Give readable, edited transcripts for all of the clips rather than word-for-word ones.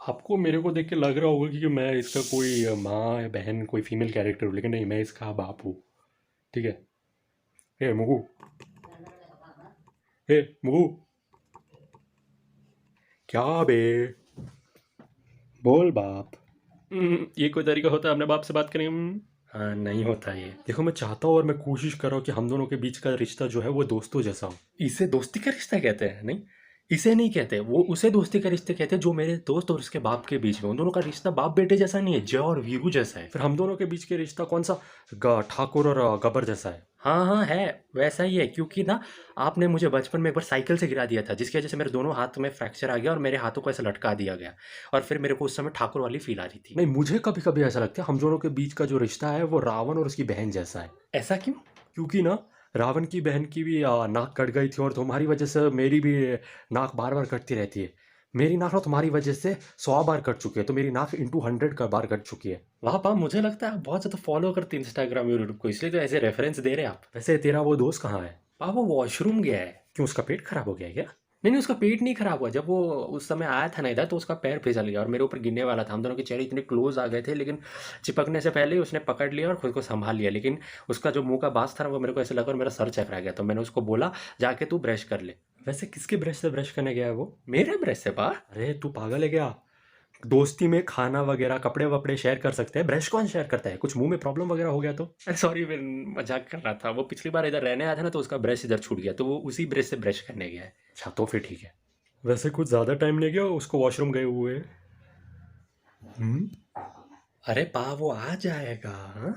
आपको मेरे को देख के लग रहा होगा कि मैं इसका कोई माँ या बहन कोई फीमेल कैरेक्टर हूँ, लेकिन नहीं, मैं इसका बाप हूँ। ठीक है। हे मुगू, हे मुगू, क्या बे, बोल बाप। ये कोई तरीका होता है अपने बाप से बात करें? हाँ, नहीं होता ये। देखो, मैं चाहता हूँ और मैं कोशिश कर रहा हूँ कि हम दोनों के बीच का रिश्ता जो है वो दोस्तों जैसा हो। इसे दोस्ती का रिश्ता कहते हैं? नहीं, इसे नहीं कहते, वो उसे दोस्ती का रिश्ते कहते हैं जो मेरे दोस्त और उसके बाप के बीच में। उन दोनों का रिश्ता बाप बेटे जैसा नहीं है, जय और वीरू जैसा है। फिर हम दोनों के बीच के रिश्ता कौन सा, ठाकुर और गब्बर जैसा है। हाँ हाँ, है वैसा ही है, क्योंकि ना आपने मुझे बचपन में एक बार साइकिल से गिरा दिया था, जिसकी वजह से मेरे दोनों हाथ में फ्रैक्चर आ गया और मेरे हाथों को ऐसे लटका दिया गया। और फिर मेरे को उस समय ठाकुर वाली फील आ रही थी। नहीं, मुझे कभी कभी ऐसा लगता है हम दोनों के बीच का जो रिश्ता है वो रावण और उसकी बहन जैसा है। ऐसा क्यों? क्योंकि ना रावण की बहन की भी नाक कट गई थी और तुम्हारी वजह से मेरी भी नाक बार बार कटती रहती है। मेरी नाक ना तुम्हारी वजह से 100 बार कट चुकी है, तो मेरी नाक इंटू 100 का बार कट चुकी है। वाह पा, मुझे लगता है आप बहुत ज़्यादा फॉलो करते हैं इंस्टाग्राम यूट्यूब को, इसलिए तो ऐसे रेफरेंस दे रहे हैं आप। वैसे तेरा वो दोस्त कहाँ है? पा, वो वॉशरूम गया है। क्यों, उसका पेट खराब हो गया है क्या? नहीं नहीं, उसका पेट नहीं खराब हुआ। जब वो उस समय आया था ना इधर, तो उसका पैर फिसल गया और मेरे ऊपर गिरने वाला था। हम दोनों के चेहरे इतने क्लोज आ गए थे, लेकिन चिपकने से पहले ही उसने पकड़ लिया और खुद को संभाल लिया। लेकिन उसका जो मुंह का बास था ना, वो मेरे को ऐसे लगा और मेरा सर चकरा गया। तो मैंने उसको बोला, जाके तू ब्रश कर ले। वैसे किसके ब्रश से ब्रश करने गया है वो? मेरे ब्रश से पा? अरे तू पागल है क्या? दोस्ती में खाना वगैरह कपड़े वपड़े शेयर कर सकते हैं, ब्रश कौन शेयर करता है? कुछ मुंह में प्रॉब्लम वगैरह हो गया तो? अरे सॉरी, मैं मजाक कर रहा था। वो पिछली बार इधर रहने आया था ना, तो उसका ब्रश इधर छूट गया, तो वो उसी ब्रश से ब्रश करने गया है। अच्छा, तो फिर ठीक है। वैसे कुछ ज़्यादा टाइम नहीं गया उसको वॉशरूम गए हुए? अरे पा, वो आ जाएगा। हाँ?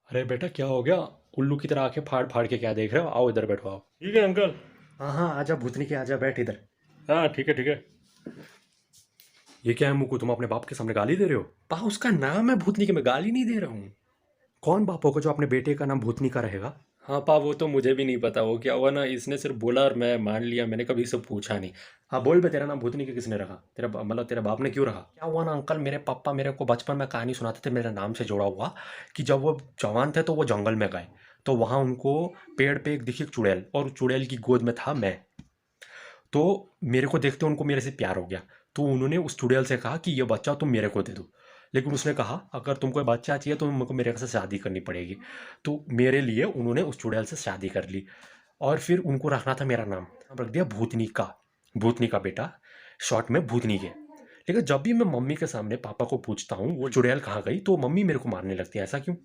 अरे बेटा, क्या हो गया? उल्लू की तरह आके फाड़ फाड़ के क्या देख रहे हो? आओ इधर बैठो, आओ। ठीक है अंकल। हाँ हाँ, आजा भूतनी के, आजा बैठ इधर। हाँ ठीक है ठीक है। ये क्या है मुकु, तुम अपने बाप के सामने गाली दे रहे हो? पा, उसका नाम है भूतनी के, मैं गाली नहीं दे रहा हूँ। कौन बाप होगा जो अपने बेटे का नाम भूतनी का रहेगा? हाँ पा, वो तो मुझे भी नहीं पता। वो क्या हुआ ना, इसने सिर्फ बोला और मैं मान लिया, मैंने कभी इससे पूछा नहीं। हाँ बोल बे, तेरा नाम भूतनी के किसने रखा? मतलब तेरे बाप ने क्यों रखा? क्या हुआ ना अंकल, मेरे पापा मेरे को बचपन में कहानी सुनाते थे मेरे नाम से जोड़ा हुआ, कि जब वो जवान थे तो वो जंगल में गए, तो वहाँ उनको पेड़ पे एक दिखी चुड़ैल, और उस चुड़ैल की गोद में था मैं। तो मेरे को देखते उनको मेरे से प्यार हो गया, तो उन्होंने उस चुड़ैल से कहा कि ये बच्चा तुम मेरे को दे दो। लेकिन उसने कहा अगर तुमको बच्चा चाहिए तो तुमको मेरे से शादी करनी पड़ेगी। तो मेरे लिए उन्होंने उस चुड़ैल से शादी कर ली, और फिर उनको रखना था मेरा नाम, रख दिया भूतनी का। भूतनी का बेटा, शॉर्ट में भूतनी के। लेकिन जब भी मैं मम्मी के सामने पापा को पूछता हूँ वो चुड़ैल कहाँ गई, तो मम्मी मेरे को मारने लगती है। ऐसा क्यों?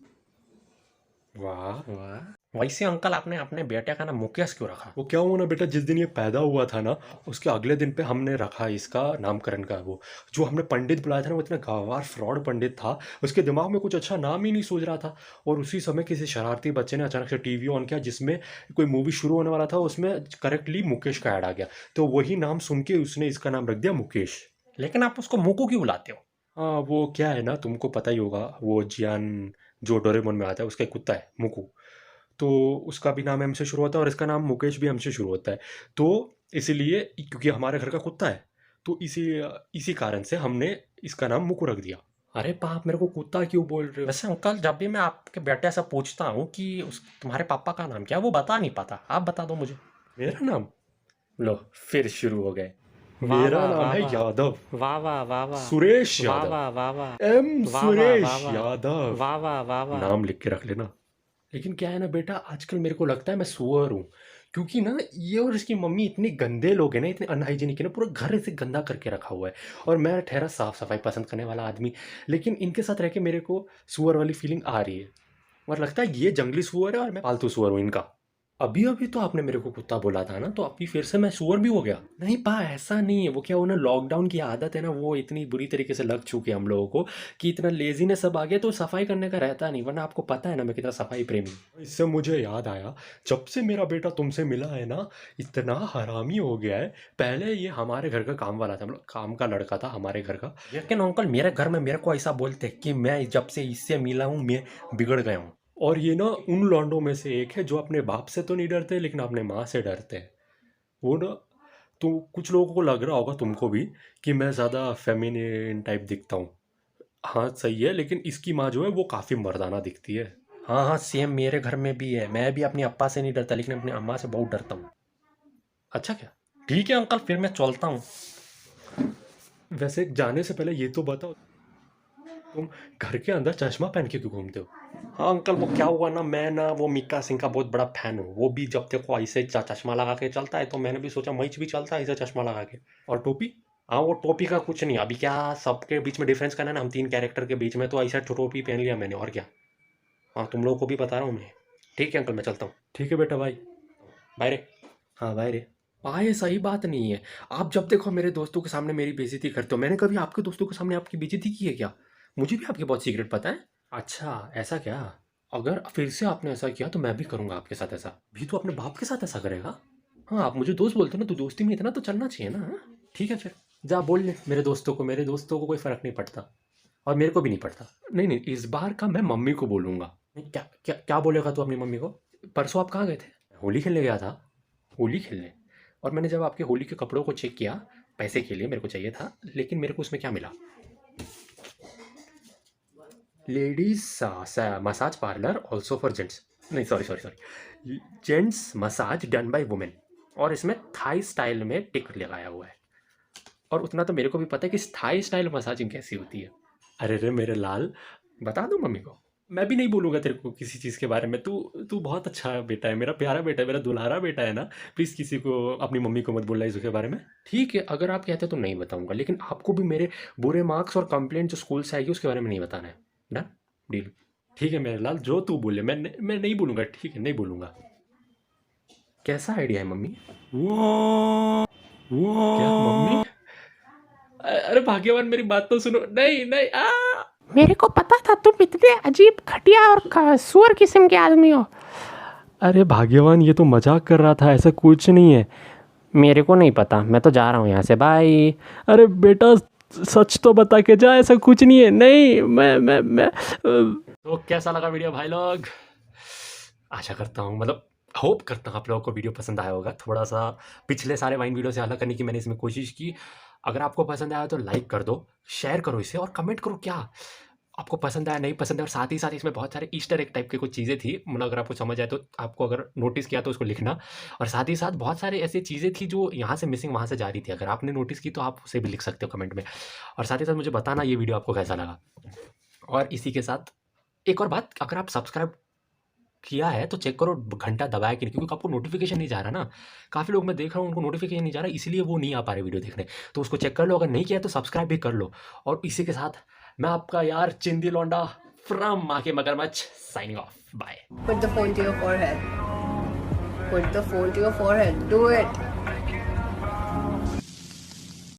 वाह वाह। वैसे अंकल, आपने अपने बेटे का नाम मुकेश क्यों रखा? वो क्या हुआ ना बेटा, जिस दिन ये पैदा हुआ था ना, उसके अगले दिन पे हमने रखा इसका नामकरण का। वो जो हमने पंडित बुलाया था ना, वो इतना गंवार फ्रॉड पंडित था, उसके दिमाग में कुछ अच्छा नाम ही नहीं सोच रहा था। और उसी समय किसी शरारती बच्चे ने अचानक से टीवी ऑन किया, जिसमें कोई मूवी शुरू होने वाला था, उसमें करेक्टली मुकेश का ऐड आ गया। तो वही नाम सुन के उसने इसका नाम रख दिया मुकेश। लेकिन आप उसको मुकू क्यों बुलाते हो? हाँ, वो क्या है ना, तुमको पता ही होगा, वो जियान जो डोरेमोन में आता है, उसका एक कुत्ता है मुकू। तो उसका भी नाम एम से शुरू होता है और इसका नाम मुकेश भी एम से शुरू होता है। तो इसीलिए, क्योंकि हमारे घर का कुत्ता है, तो इसी इसी कारण से हमने इसका नाम मुकू रख दिया। अरे पाप, मेरे को कुत्ता क्यों बोल रहे हो? वैसे अंकल, जब भी मैं आपके बेटे से पूछता हूँ कि उस तुम्हारे पापा का नाम क्या है, वो बता नहीं पाता। आप बता दो मुझे। मेरा नाम? लो, फिर शुरू हो गए। वाह मेरा वाह नाम वाह है वाह यादव, वाह वाह वाह वाह सुरेश वाह यादव। वाह वाह वाह एम वाह वाह सुरेश वाह वाह यादव। वाह वाह वाह वाह। नाम लिख के रख लेना। लेकिन क्या है ना बेटा, आजकल मेरे को लगता है मैं सुअर हूँ, क्योंकि ना ये और इसकी मम्मी इतने गंदे लोग हैं ना, इतने अनहाइजीनिक है ना, पूरा घर ऐसे गंदा करके रखा हुआ है। और मैं ठहरा साफ सफाई पसंद करने वाला आदमी, लेकिन इनके साथ रह के मेरे को सुअर वाली फीलिंग आ रही है। और लगता है ये जंगली सुअर है और मैं पालतू सुअर हूँ इनका। अभी अभी तो आपने मेरे को कुत्ता बोला था ना, तो अभी फिर से मैं सुअर भी हो गया? नहीं पा, ऐसा नहीं है। वो क्या, वो ना लॉकडाउन की आदत है ना, वो इतनी बुरी तरीके से लग चुकी है हम लोगों को, कि इतना लेजीनेस सब आ गया, तो सफाई करने का रहता नहीं। वरना आपको पता है ना मैं कितना सफाई प्रेमी हूँ। इससे मुझे याद आया, जब से मेरा बेटा तुमसे मिला है ना, इतना हरामी हो गया है। पहले ये हमारे घर का काम वाला था, मतलब काम का लड़का था हमारे घर का। लेकिन अंकल, मेरे घर में मेरे को ऐसा बोलते कि मैं जब से इससे मिला हूँ मैं बिगड़ गया हूँ। और ये ना उन लौंडों में से एक है जो अपने बाप से तो नहीं डरते, लेकिन अपने माँ से डरते हैं। वो ना, तो कुछ लोगों को लग रहा होगा, तुमको भी, कि मैं ज़्यादा फेमिनिन टाइप दिखता हूँ। हाँ सही है, लेकिन इसकी माँ जो है वो काफ़ी मर्दाना दिखती है। हाँ हाँ, सेम मेरे घर में भी है। मैं भी अपनी अप्पा से नहीं डरता, लेकिन अपनी अम्मा से बहुत डरता हूँ। अच्छा क्या? ठीक है अंकल, फिर मैं चलता हूँ। वैसे जाने से पहले ये तो बताओ, तुम घर के अंदर चश्मा पहन के क्यों घूमते हो? हाँ अंकल, वो क्या हुआ ना, मैं ना वो मिक्का सिंह का बहुत बड़ा फैन हूँ। वो भी जब देखो ऐसे चश्मा लगा के चलता है, तो मैंने भी सोचा मैच भी चलता है ऐसे चश्मा लगा के। और टोपी? हाँ वो टोपी का कुछ नहीं, अभी क्या सबके बीच में डिफरेंस करना है ना, हम 3 कैरेक्टर के बीच में, तो ऐसा टोपी पहन लिया मैंने, और क्या। हाँ तुम लोगों को भी बता रहा हूँ मैं। ठीक है अंकल, मैं चलता हूँ। ठीक है बेटा, भाई बाय रे। हाँ बाय रे। हाँ ये सही बात नहीं है, आप जब देखो मेरे दोस्तों के सामने मेरी बेइज्जती करते हो। मैंने कभी आपके दोस्तों के सामने आपकी बेइज्जती की है क्या? मुझे भी आपके बहुत सीक्रेट पता है। अच्छा ऐसा क्या? अगर फिर से आपने ऐसा किया तो मैं भी करूंगा आपके साथ ऐसा। भी तो अपने बाप के साथ ऐसा करेगा? हाँ आप मुझे दोस्त बोलते हो ना, तो दोस्ती में इतना तो चलना चाहिए ना। हाँ? ठीक है फिर जा बोल ले मेरे दोस्तों को, मेरे दोस्तों को कोई फर्क नहीं पड़ता और मेरे को भी नहीं पड़ता। नहीं नहीं, इस बार का मैं मम्मी को बोलूंगा। नहीं, क्या क्या क्या बोलेगा तू अपनी मम्मी को? परसों आप कहाँ गए थे? होली खेलने गया था। होली खेलने? और मैंने जब आपके होली के कपड़ों को चेक किया, पैसे के लिए मेरे को चाहिए था, लेकिन मेरे को उसमें क्या मिला? Ladies massage parlour also for gents. नहीं sorry sorry sorry, gents massage done by women, और इसमें थाई स्टाइल में टिक लगाया हुआ है। और उतना तो मेरे को भी पता है कि थाई स्टाइल मसाजिंग कैसी होती है। अरे रे मेरे लाल, बता दो मम्मी को। मैं भी नहीं बोलूँगा तेरे को किसी चीज़ के बारे में। तू तू बहुत अच्छा बेटा है, मेरा प्यारा बेटा है, मेरा दुलारा बेटा है ना। प्लीज़ किसी को, अपनी मम्मी को मत बोलना इसके बारे में। ठीक है अगर आप कहते हो तो नहीं बताऊँगा, लेकिन आपको भी मेरे बुरे मार्क्स और कंप्लेंट जो स्कूल से आएगी उसके बारे में नहीं बताना है। Done deal? ठीक है मेरे लाल, जो तू बोले मैं नहीं बोलूँगा। ठीक है नहीं बोलूँगा। कैसा आइडिया है मम्मी? क्या मम्मी? अरे भाग्यवान मेरी बात तो सुनो। नहीं नहीं मेरे को पता था तुम इतने अजीब घटिया और सुअर किस्म के आदमी हो। अरे भाग्यवान ये तो मजाक कर रहा था, ऐसा कुछ नहीं है। मेरे को नहीं पता, मैं तो जा रहा हूँ यहाँ से, बाय। अरे बेटा सच तो बता के जा, ऐसा कुछ नहीं है। नहीं मैं तो कैसा लगा वीडियो भाई लोग? आशा करता हूँ, मतलब होप करता हूँ आप लोगों को वीडियो पसंद आया होगा। थोड़ा सा पिछले सारे वाइन वीडियो से अलग करने की मैंने इसमें कोशिश की। अगर आपको पसंद आया तो लाइक कर दो, शेयर करो इसे, और कमेंट करो क्या आपको पसंद आया नहीं पसंद है। और साथ ही साथ इसमें बहुत सारे ईस्टर एग टाइप की कुछ चीज़ें थी, मतलब अगर आपको समझ आए तो, आपको अगर नोटिस किया तो उसको लिखना। और साथ ही साथ बहुत सारे ऐसी चीज़ें थी जो यहाँ से मिसिंग वहाँ से जा रही थी, अगर आपने नोटिस की तो आप उसे भी लिख सकते हो कमेंट में। और साथ ही साथ मुझे बताना ये वीडियो आपको कैसा लगा। और इसी के साथ एक और बात, अगर आप सब्सक्राइब किया है तो चेक करो घंटा दबाया कि नहीं, क्योंकि आपको नोटिफिकेशन नहीं जा रहा ना। काफ़ी लोग मैं देख रहा हूँ उनको नोटिफिकेशन नहीं जा रहा, इसलिए वो नहीं आ पा रहे वीडियो देखने। तो उसको चेक कर लो, अगर नहीं किया तो सब्सक्राइब भी कर लो। और इसी के साथ मैं आपका यार चिंदी लौंडा फ्रॉम माँ के मगरमच्छ signing off, bye. Put the phone to your forehead. Put the phone to your forehead. Do it.